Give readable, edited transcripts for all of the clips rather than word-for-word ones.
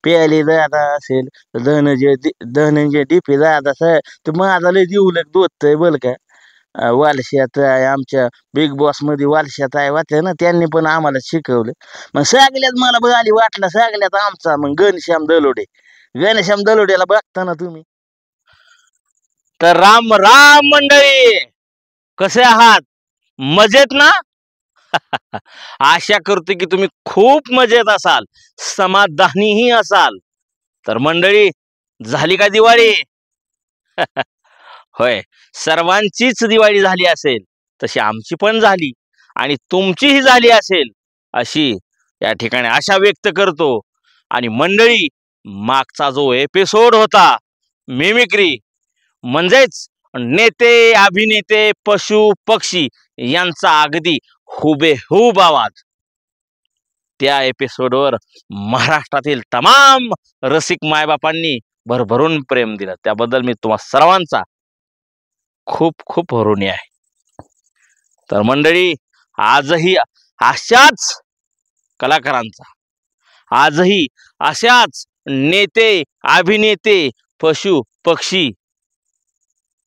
प्यायले दादा असेल, धनंजय डीपी दादा ते माझा लय जीवलग दोस्त आहे बरं का. वालशात आहे आमच्या बिग बॉस मध्ये, वालशात आहे वाटलं ना, त्यांनी पण आम्हाला शिकवलं. मग सगळ्यात मला बघाली वाटलं सगळ्यात आमचा मग घनश्याम दलोडे. घनश्याम दलोड्याला बघता ना तुम्ही. तर राम राम मंडळी, कसे आहात? मजेत ना? आशा करतो की तुम्ही खूप मजेत असाल, समाधानीही असाल. तर मंडळी, झाली का दिवाळी? होय, सर्वांचीच दिवाळी झाली असेल, तशी आमची पण झाली आणि तुमचीही झाली असेल अशी या ठिकाणी आशा व्यक्त करतो. आणि मंडळी, मागचा जो एपिसोड होता मिमिक्री, म्हणजेच नेते अभिनेते पशु पक्षी यांचा अगदी हुबेहूब आवाज, त्या एपिसोडवर महाराष्ट्रातील तमाम रसिक मायबापांनी भरभरून प्रेम दिलं. त्याबद्दल मी तुम्हा सर्वांचा खूप खूप ऋणी आहे. तर मंडळी, आजही अशाच कलाकारांचा, आजही अशाच नेते अभिनेते पशु पक्षी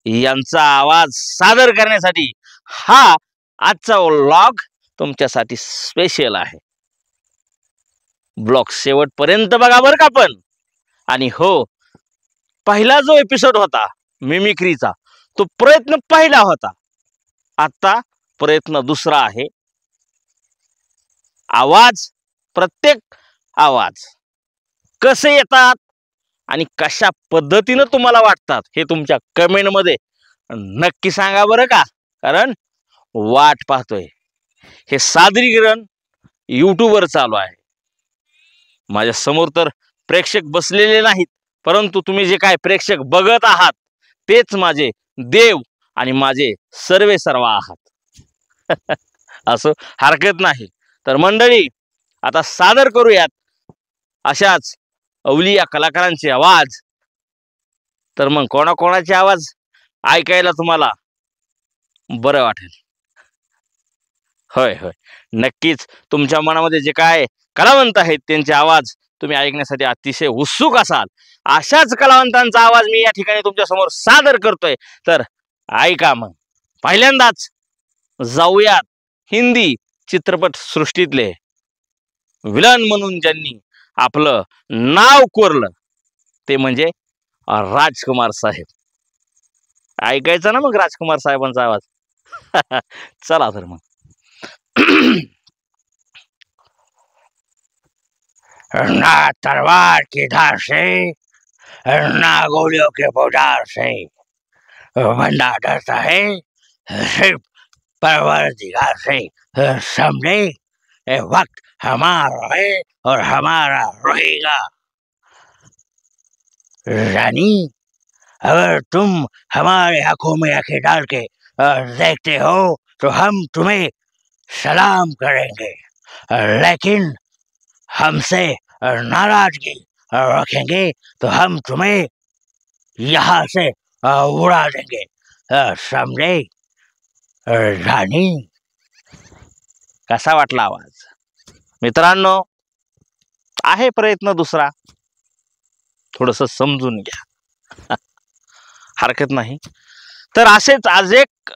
यांचा आवाज सादर करण्यासाठी हा आजचा व्लॉग तुमच्यासाठी स्पेशल आहे. ब्लॉग शेवटपर्यंत बघा बरं का पण. आणि हो, पहिला जो एपिसोड होता मिमिक्रीचा, तो प्रयत्न पहिला होता. आता प्रयत्न दुसरा आहे. आवाज, प्रत्येक आवाज कसे येतात आणि कशा पद्धतीनं तुम्हाला वाटतात हे तुमच्या कमेंट मध्ये नक्की सांगा बरं का. कारण वाट पाहतोय. हे सादरीकरण यूट्यूबवर चालू आहे. माझ्या समोर तर प्रेक्षक बसलेले नाहीत, परंतु तुम्ही जे काय प्रेक्षक बघत आहात तेच माझे देव आणि माझे सर्वे सर्व आहात. असं हरकत नाही. तर मंडळी, आता सादर करूयात अशाच अवलिया कलाकारांचे आवाज. तर मग कोणाकोणाचे आवाज ऐकायला तुम्हाला बरं वाटेल? होय होय, नक्कीच तुमच्या मनामध्ये जे काय कलावंत आहेत त्यांचे आवाज तुम्ही ऐकण्यासाठी अतिशय उत्सुक असाल. अशाच कलावंतांचा आवाज मी या ठिकाणी तुमच्या समोर सादर करतोय. तर ऐका मग. पहिल्यांदाच जाऊयात हिंदी चित्रपट सृष्टीतले विलन म्हणून ज्यांनी आपलं नाव कोरलं ते म्हणजे राजकुमार साहेब. ऐकायचं ना मग राजकुमार साहेबांचा आवाज. चला तर मग. ना तलवार की धार से, ना गोलियों के बौछार से, बंदा डरता है सिर्फ परवरदिगार से. समझे, ये वक्त हमारा है और हमारा रहेगा. रानी, अगर तुम हमारे आंखों में आंखें डाल के देखते हो तो हम तुम्हें सलाम करेंगे, लेकिन हमसे नाराजगी रखेंगे तो हम तुम्हें यहाँ से उड़ा देंगे. समझे रानी. कसा वाटला आवाज मित्रांनो? आहे प्रयत्न दुसरा, थोडस समजून घ्या. हरकत नाही. तर असेच आज एक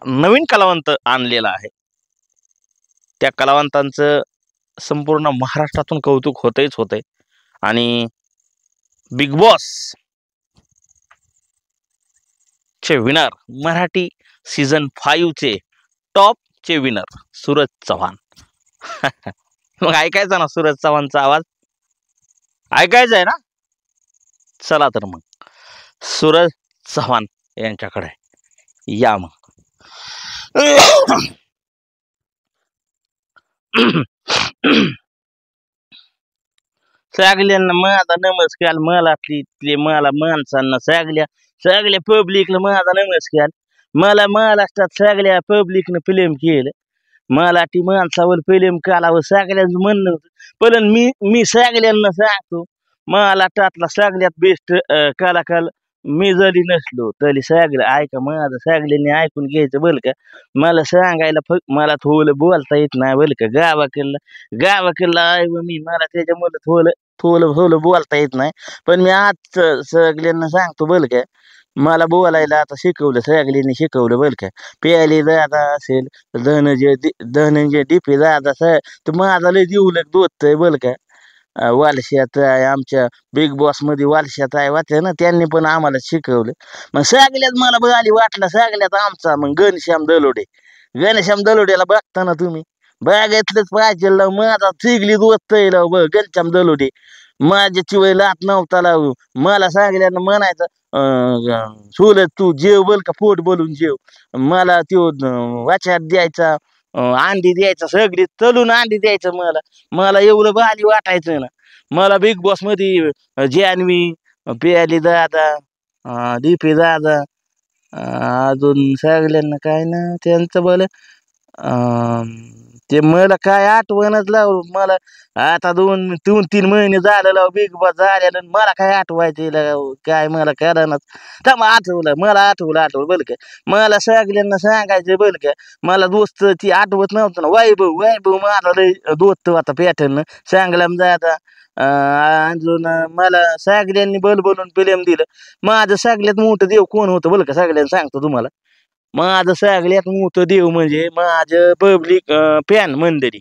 नवीन कलावंत आणलेला आहे. त्या कलावंतांचं संपूर्ण महाराष्ट्रातून कौतुक होतेच होते. आणि बिग बॉस चे विनर, मराठी सीझन 5 चे टॉप चे विनर सूरज चव्हाण. मग ऐकायचा ना सूरज चव्हाणचा आवाज? ऐकायचा आहे ना? चला तर मग सूरज चव्हाण यांच्याकडे या मग. सगळ्यांना माझा नमस्कार. मला माणसांना सगळ्या पब्लिकला माझा नमस्कार. मला महाराष्ट्रात सगळ्या पब्लिकनं फिल्म केलं. मराठी माणसावर फिल्म काढावं सगळ्यांचं म्हणणं होतं. पण मी सगळ्यांना सांगतो, महाराष्ट्रातला सगळ्यात बेस्ट कलाकार मी जरी नसलो तरी सगळं ऐका, माझं सगळ्यांनी ऐकून घ्यायचं बरं का. मला सांगायला फक्त मला थोडं बोलता येत नाही बरं का. गावाकडला आहे व मी, मला त्याच्यामुळे थोडं थोडं थोडं बोलता येत नाही. पण मी आज सगळ्यांना सांगतो बरं का, मला बोलायला आता शिकवलं, सगळ्यांनी शिकवलं बरं का. प्याली दादा असेल, धनंजय डीपी दादा तर माझा लय जीवलग दोस्त आहे बरं का. वालशात आहे आमच्या, बिग बॉस मध्ये वालशात आहे वाटतं ना, त्यांनी पण आम्हाला शिकवलं. मग सगळ्यात मला भारी वाटला सगळ्यात आमचा मग घनश्याम दलोडे. घनश्याम दलोड्याला बघताना तुम्ही बघितलंच पाहिजे लाव, माझा चिगली दोस्त आहे लाव घनश्याम दलोडे. माझ्या चिवय लात नव्हता लावू, मला सगळ्यांना म्हणायचं सुलत तू जेव बोल का, पोट बोलून जेव. मला तो वाचात द्यायचा, अंडी द्यायचा, सगळी तलून अंडी द्यायचं मला. मला एवढं भारी वाटायचं ना. मला बिग बॉस मध्ये जानवी, प्याली दादा, दीपी दादा, अजून सगळ्यांना काय ना त्यांचं बोल, ते मला काय आठवणच लाव मला. आता 2-3 महिने झालं लाव बिग बॉस झाल्यानं, मला काय आठवायचं लाव, काय मला कळणार. तर मग आठवलं, मला आठवलं बरं का. मला सगळ्यांना सांगायचं बरं का, मला दोस्त ती आठवत नव्हतं ना, वैभव माझा लय दोस्त होता पॅटर्न, सांगलाम जाता. अजून मला सगळ्यांनी बोलून फिल्म दिलं. माझं सगळ्यात मोठं देव कोण होतं बरं का, सगळ्यांना सांगतो तुम्हाला. माझं सगळ्यात मोठं देव म्हणजे माझं पब्लिक फॅन मंडळी.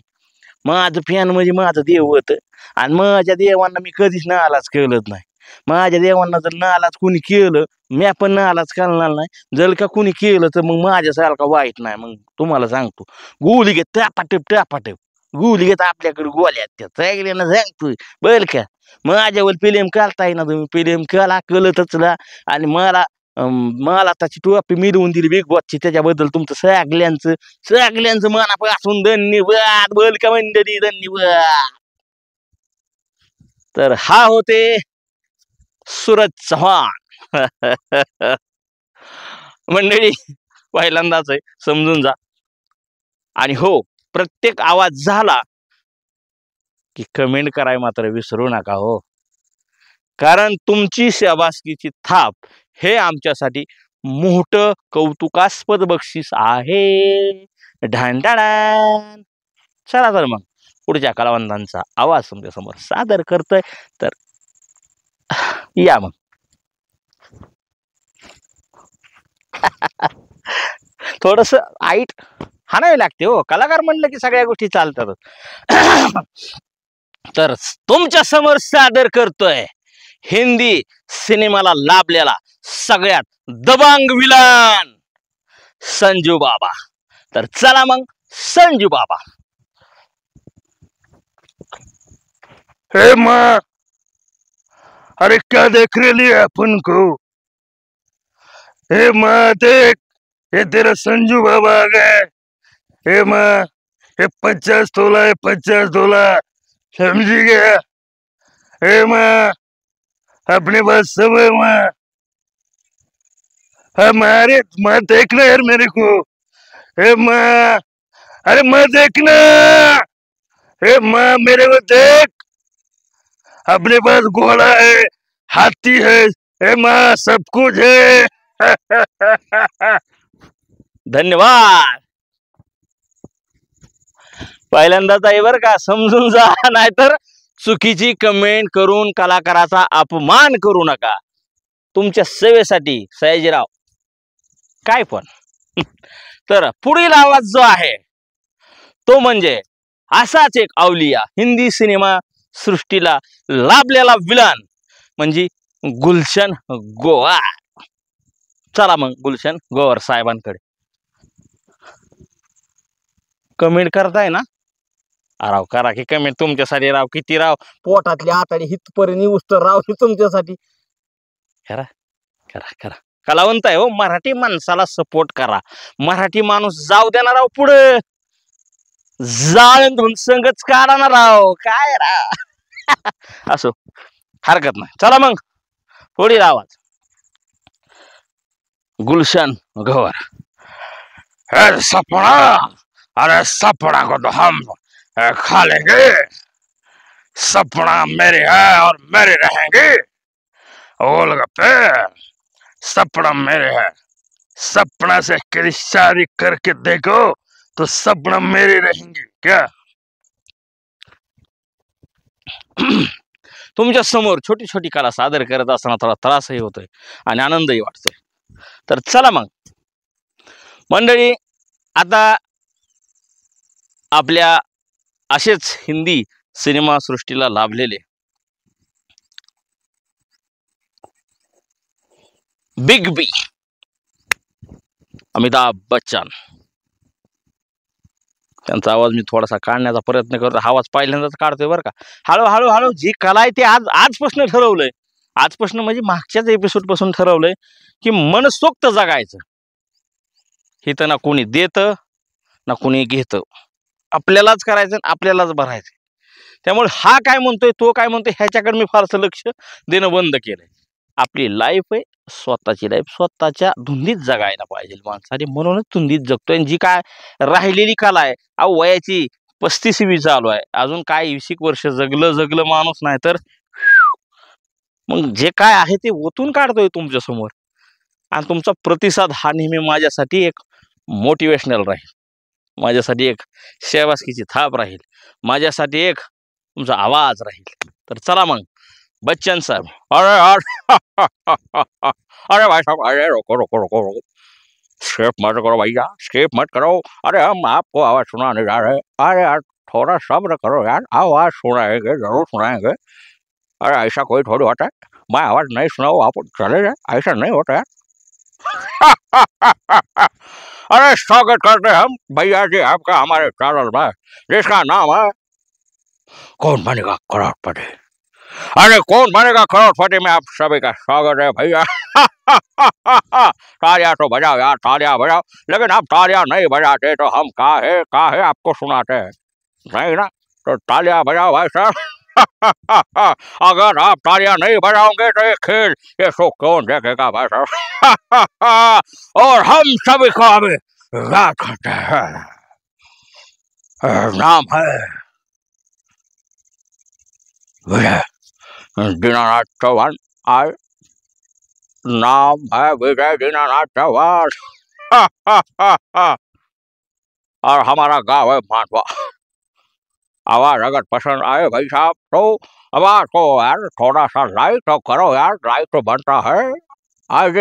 माझं फॅन म्हणजे माझं देव होतं. आणि माझ्या देवांना मी कधीच नालाच केलंच नाही. माझ्या देवांना जर नालाच कुणी केलं, मी पण नालाच करणार नाही. जर का कुणी केलं तर मग माझ्यासारखा वाईट नाही. मग तुम्हाला सांगतो, गोली घेत टापाटप गोली घेत आपल्याकडे गोल्यात त्या सगळ्यांना सांगतोय बरं का. माझ्यावर फिल्म काढताय ना तुम्ही, फिल्म कळतच ना. आणि मला त्याची टोपी मिळवून दिली बिग बॉसची, त्याच्याबद्दल तुमचं सगळ्यांचं मनापासून धन्यवाद बोल का मंडळी, धन्यवाद. तर हा होते सूरज चव्हाण. मंडळी पहिल्यांदाच आहे, समजून जा. आणि हो, प्रत्येक आवाज झाला की कमेंट कराय मात्र विसरू नका हो, कारण तुमची शाबासकीची थाप हे आमच्यासाठी मोठं कौतुकास्पद बक्षीस आहे. ढांढाळान. चला तर मग पुढच्या कलावंतांचा आवाज तुमच्या समोर सादर करतोय, तर या मग. थोडस आईट हाणावी लागते हो, कलाकार म्हणलं की सगळ्या गोष्टी चालतात. तर तुमच्या समोर सादर करतोय हिंदी सिनेमाला लाभलेला सगळ्यात दबांग विलन संजू बाबा. तर चला मग संजू बाबा. हे माँ, अरे क्या देख रही है अपन को? हे माँ देख, ये तेरा संजू बाबा आ गए। हे माँ, ये 50 तोला है, 50 तोला, समझी गया? हे माँ, अपने पास सब है माँ। हमारे माँ देखना यार मेरे को। हे माँ, अरे माँ देखना। हे माँ मेरे को देख, अपने पास घोड़ा है, हाथी है, हे माँ सब कुछ है। धन्यवाद. पहिल्यांदाच आहे बरं का, समजून जा, नाहीतर चुकीची कमेंट करून कलाकाराचा अपमान करू नका. तुमच्या सेवेसाठी सयाजीराव काय पण. तर पुढील आवाज जो आहे तो म्हणजे असाच एक अवलिया, हिंदी सिनेमा सृष्टीला लाभलेला विलन म्हणजे गुलशन गोवार. चला मग गुलशन गोवार साहेबांकडे. कमेंट करताय ना, राव करा की कमेंट, तुमच्यासाठी राव, किती राव पोटातली आताडी हितपर्यंत येऊस तर राव ही तुमच्यासाठी. करा करा करा, कलावंत आहे हो, मराठी माणसाला सपोर्ट करा. मराठी माणूस जाऊ देणार राव पुढे, जाळून संगच काढा ना राव, काय राव. असो, हरकत नाही. चला मग पुढील आवाज गुलशन गौहर. सपना, अरे सपना को तो हम खा लेंगे। सपना मेरे है और मेरे रहेंगे। गोलगप्पे, सपना मेरे है। सपना से कभी शादी करके देखो तो सपना मेरे रहेंगे क्या? तुमच्या समोर छोटी छोटी कला सादर करत असताना थोडा त्रासही होतोय आणि आनंदही वाटतोय. तर चला मग मंडळी, आता आपल्या असेच हिंदी सिनेमा सृष्टीला लाभलेले बिग बी अमिताभ बच्चन, त्यांचा आवाज मी थोडासा काढण्याचा प्रयत्न करतो. आवाज पहिल्यांदाच काढतोय बरं का. हळूहळू हळू जी कला आहे ते आजपासून ठरवलंय. आजपासून म्हणजे मागच्याच एपिसोड पासून ठरवलंय की मनसोक्त जगायचं. हे तर ना कोणी देतं ना कोणी घेतं, आपल्यालाच करायचं आपल्यालाच भरायचं. त्यामुळे हा काय म्हणतोय तो काय म्हणतोय ह्याच्याकडे मी फारसं लक्ष देणं बंद केलंय. आपली लाईफ आहे, स्वतःची लाईफ स्वतःच्या धुंदीत जगायला पाहिजे माणसाने, म्हणूनच धुंदीत जगतोय. आणि जी काय राहिलेली कला आहे, अहो वयाची 35वी चालू आहे, अजून काय 20 वर्ष जगलं माणूस नाही तर मग जे काय आहे ते ओतून काढतोय तुमच्या समोर. आणि तुमचा प्रतिसाद हा नेहमी माझ्यासाठी एक मोटिवेशनल राहील, माझ्यासाठी एक शेवासकीची थाप राहील, माझ्यासाठी एक तुमचा आवाज राहील. तर चला मग बच्चन साहब, अरे यार अरे भाई साहब, अरे रोको रोको रोको रोको, स्किप मत करो भैया, स्किप मत करो. अरे हम आपको आवाज सुनाने जा रहे हैं. अरे यार थोड़ा सब्र करो यार, आवाज सुनाएंगे, जरूर सुनाएंगे. अरे ऐसा कोई थोड़ी होता है, मैं आवाज नहीं सुनाऊँ आप चले जाए, ऐसा नहीं होता यार. अरे स्वागत करते हैं हम भैया जी आपका हमारे चैनल में, जिसका नाम है कौन बनेगा करोड़पति. अरे कौन बनेगा करोड़पति में आप सभी का स्वागत है भैया. तालियां तो बजाओ यार, तालियां बजाओ. लेकिन आप तालियां नहीं बजाते तो हम काहे आपको सुनाते हैं, नहीं ना? तो तालियां बजाओ भाई साहब. अगर आप तालियां नहीं बजाओगे तो ये खेल, ये शो कौन देखेगा भाई साहब. और हम सभी को अभी याद करते हैं, नाम है विजय दीनानाथ चौहान. आय नाम है विजय दीनानाथ चौहान. और हमारा गाँव है मांडवा. आवाज अगर पसंद आए भाई साहब तो आवाज को यार थोड़ा सा लाइक तो करो यार, लाइक तो बनता है. आज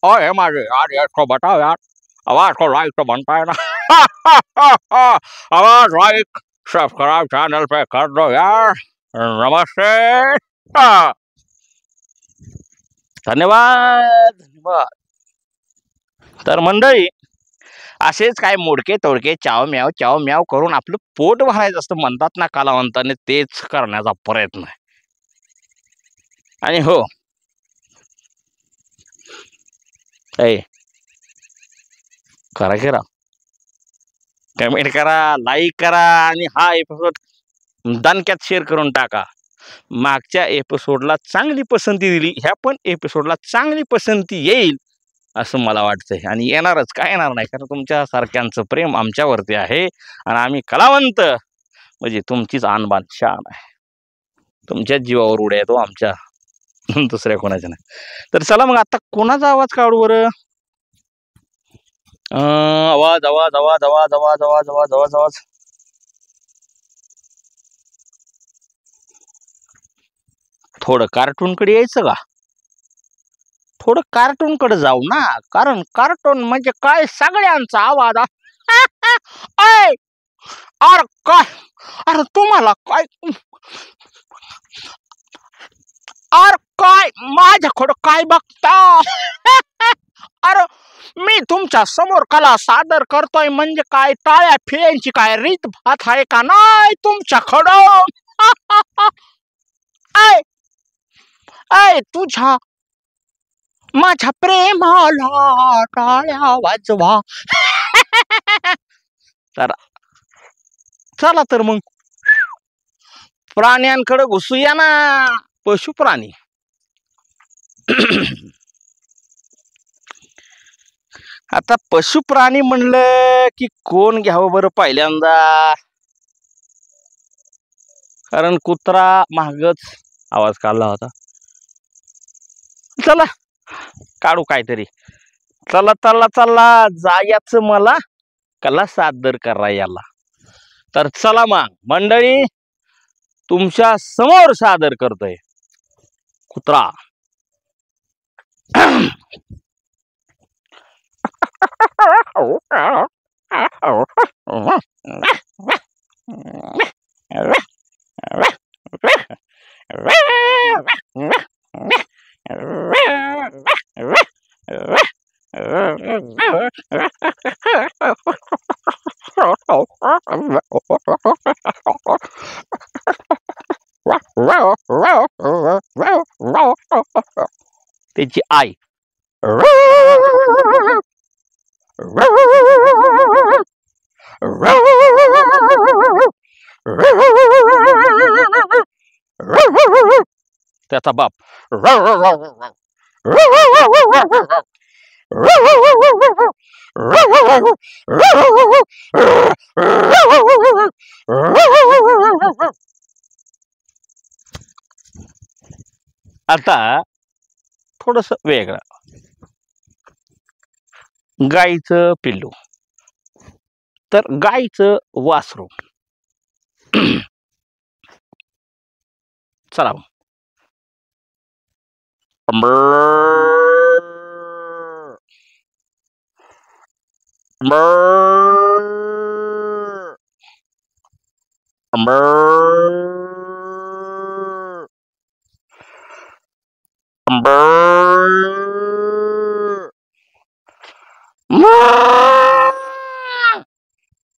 और हमारे यार इसको बताओ यार, आवाज को लाइक तो बनता है ना. आवाज लाइक सब्सक्राइब चैनल पे कर दो यार. नमस्ते. धन्यवाद धन्यवाद. तर मंडळी, असेच काय मोडके तोडके चाव म्याव करून आपलं पोट भरायचं असतं म्हणतात ना कलावंताने, तेच करण्याचा प्रयत्न आहे. आणि हो करा करा, कमेंट करा, लाईक करा आणि हा एपिसोड दणक्यात शेअर करून टाका. मागच्या एपिसोडला चांगली पसंती दिली, ह्या पण एपिसोडला चांगली पसंती येईल असं मला वाटतंय. आणि येणारच, काय येणार नाही, कारण तुमच्या सारख्यांचं प्रेम आमच्यावरती आहे. आणि आम्ही कलावंत म्हणजे तुमचीच आणबान शान आहे, तुमच्याच जीवावर उड्या येतो आमच्या, दुसऱ्या कोणाच्या नाही. तर चला मग आता कोणाचा आवाज काढू बरं. आवाज आवाज आवाज आवाज आवाज आवाज आवाज आवाज आवाज थोडं कार्टून कडे यायचं का, थोडं कार्टून कडे जाऊ ना, कारण कार्टून म्हणजे काय सगळ्यांचा आवाज. अरे काय, अरे तुम्हाला काय, अरे काय माझ्याकडं काय बघता. अरे मी तुमच्या समोर कला सादर करतोय म्हणजे काय टाळ्या फिरायची काय रीत भात आहे का नाही तुमच्याकडं. ऐ तुझ्या माझ्या प्रेमाला टाळ्या वाजवा. तर चला तर मग प्राण्यांकडे घुसूया ना, पशु प्राणी. आता पशु प्राणी म्हणलं की कोण घ्यावं बरं पहिल्यांदा, कारण कुत्रा महागच आवाज काढला होता. चला काढू काहीतरी. चला चला चला जायचं मला कला सादर करायला. तर चला मग मंडळी, तुमच्या समोर सादर करतोय कुत्रा. त्याची आई त्याचा बाप आता थोडस वेगळं. गाईचं पिल्लू तर गाईचं वासरू. चला मग.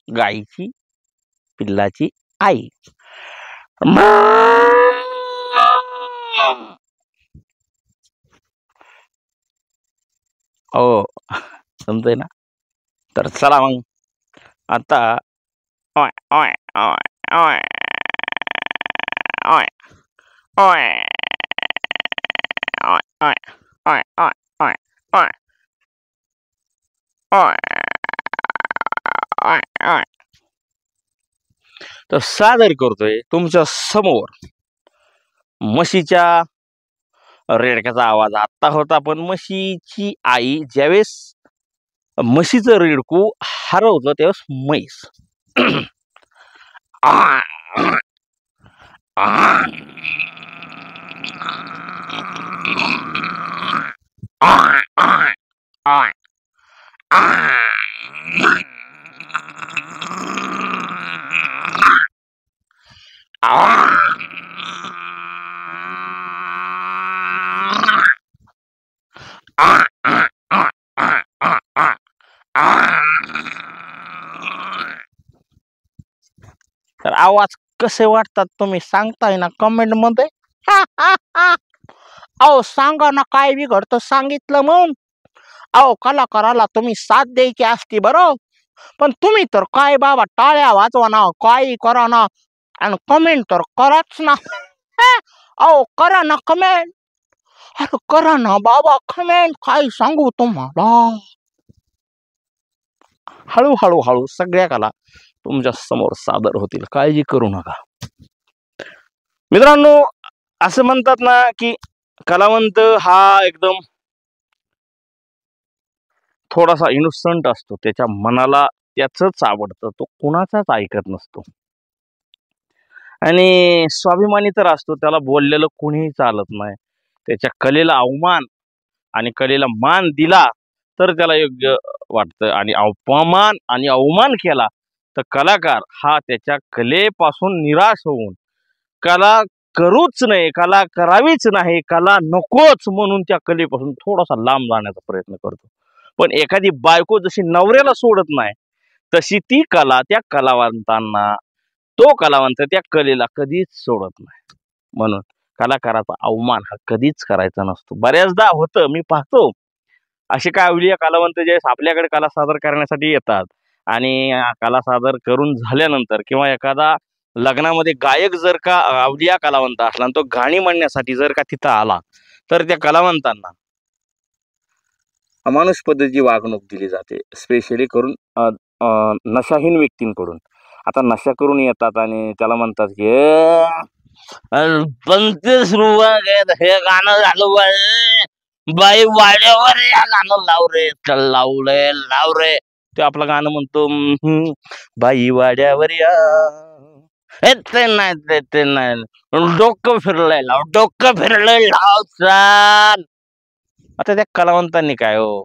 गाईची पिल्लाची आई. हो समजय ना. तर चला मग आता ओय ओय ओय ओय ओय ओय ओय ओय ओय ओय ओय ओय ओय ओय ओय. तर सादर करतोय तुमच्या समोर म्हशीच्या रेडक्याचा आवाज आत्ता होता. पण म्हशीची आई ज्यावेळेस म्हशीचं रेडकू हरवतं त्यावेळेस म्हैस तर आवाज कसे वाटतात तुम्ही सांगताय ना कमेंट मध्ये. अहो सांगा ना काय बिघडतं सांगितलं म्हणून. अहो कलाकाराला तुम्ही साथ द्यायची असती बरं. पण तुम्ही तर काय बाबा टाळ्या वाजवा ना काय करा ना आणि कमेंट तर कराच ना. अहो करा ना कमेंट. अरे करा ना बाबा कमेंट. काय सांगू तुम्हाला. हळूहळू हळू सगळ्या कला तुमच्या समोर सादर होतील. काळजी करू नका मित्रांनो. असं म्हणतात ना की कलावंत हा एकदम थोडासा इनोसंट असतो. त्याच्या मनाला त्याच आवडतं. तो कुणाचाच ऐकत नसतो आणि स्वाभिमानी तर असतो. त्याला बोललेलं कुणीही चालत नाही. त्याच्या कलेला अवमान आणि कलेला मान दिला तर त्याला योग्य वाटतं आणि अपमान आणि अवमान केला तर कलाकार हा त्याच्या कलेपासून निराश होऊन कला करूच नाही, कला करावीच नाही, कला नकोच म्हणून त्या कलेपासून थोडासा लांब जाण्याचा प्रयत्न करतो. पण एखादी बायको जशी नवऱ्याला सोडत नाही तशी ती कला त्या कलावंतांना, तो कलावंत त्या कलेला कधीच सोडत नाही. म्हणून कलाकाराचा अवमान हा कधीच करायचा नसतो. बऱ्याचदा होतं, मी पाहतो असे काय अवलिया कलावंत जे आपल्याकडे कला सादर करण्यासाठी येतात आणि कला सादर करून झाल्यानंतर किंवा एखादा लग्नामध्ये गायक जर का अवलिया कलावंत असला आणि तो गाणी म्हणण्यासाठी जर का तिथं आला तर त्या कलावंतांना अमानुष पद्धतीची वागणूक दिली जाते. स्पेशली करून नशाहीन व्यक्तींकडून. आता नशा करून येतात आणि त्याला म्हणतात की 35 रुपये हे गाणं झालं बाई वाड्यावर या गाणं लाव रे, चल लावलंय लाव रे. ते आपलं गाणं म्हणतो बाई वाड्यावर या. ते नाही ते नाही, डोकं फिरलंय लाव, डोकं फिरलंय लाव चाल. आता त्या कलावंतांनी काय हो,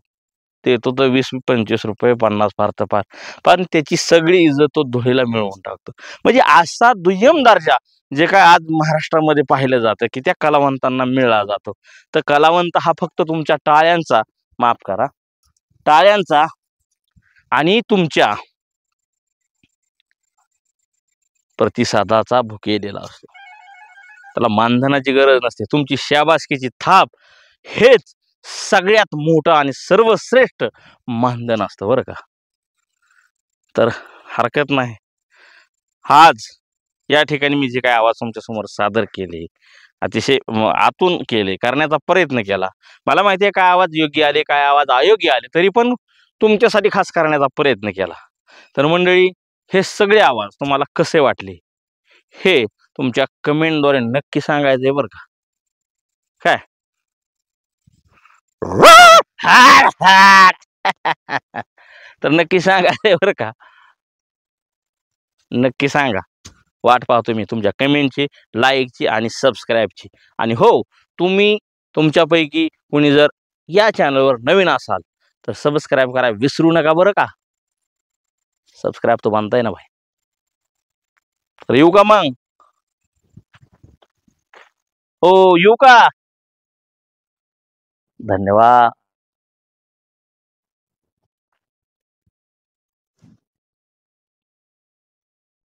ते तो तर 20-25 रुपये 50 फार तर फार, पण त्याची सगळी इज्जत तो धुळीला मिळवून टाकतो. म्हणजे असा दुय्यम दर्जा जे काय आज महाराष्ट्रामध्ये पाहिलं जातं की त्या कलावंतांना मिळला जातो. तर कलावंत हा फक्त तुमच्या टाळ्यांचा, माफ करा, टाळ्यांचा आणि प्रतिसादाचा भुकेलेला असतो. त्याला मानधनाची गरज नसते. तुमची शाबासकीची थाप हेच सगळ्यात मोठं आणि सर्वश्रेष्ठ मानधन असतं बरं का. तर हरकत नाही, आज या ठिकाणी मी जे काही आवाज तुमच्या समोर सादर केले, अतिशय आतून केले, करण्याचा प्रयत्न केला. मला माहिती आहे काय आवाज योग्य आले, काय आवाज अयोग्य आले, तरी पण तुमच्यासाठी खास करण्याचा प्रयत्न केला. तर मंडळी, हे सगळे आवाज तुम्हाला कसे वाटले हे तुमच्या कमेंटद्वारे नक्की सांगायचंय बरं का. काय तर नक्की सांगायचंय बरं का, नक्की सांगा. वाट पाहतो मी तुमच्या कमेंटची, लाईकची आणि सबस्क्राईबची. आणि हो, तुम्ही तुमच्यापैकी कुणी जर या चॅनलवर नवीन असाल तर सबस्क्राईब करायला विसरू नका बरं का. सबस्क्राईब तो बांधताय ना भाई. तर येऊ का मग? हो येऊ का? धन्यवाद.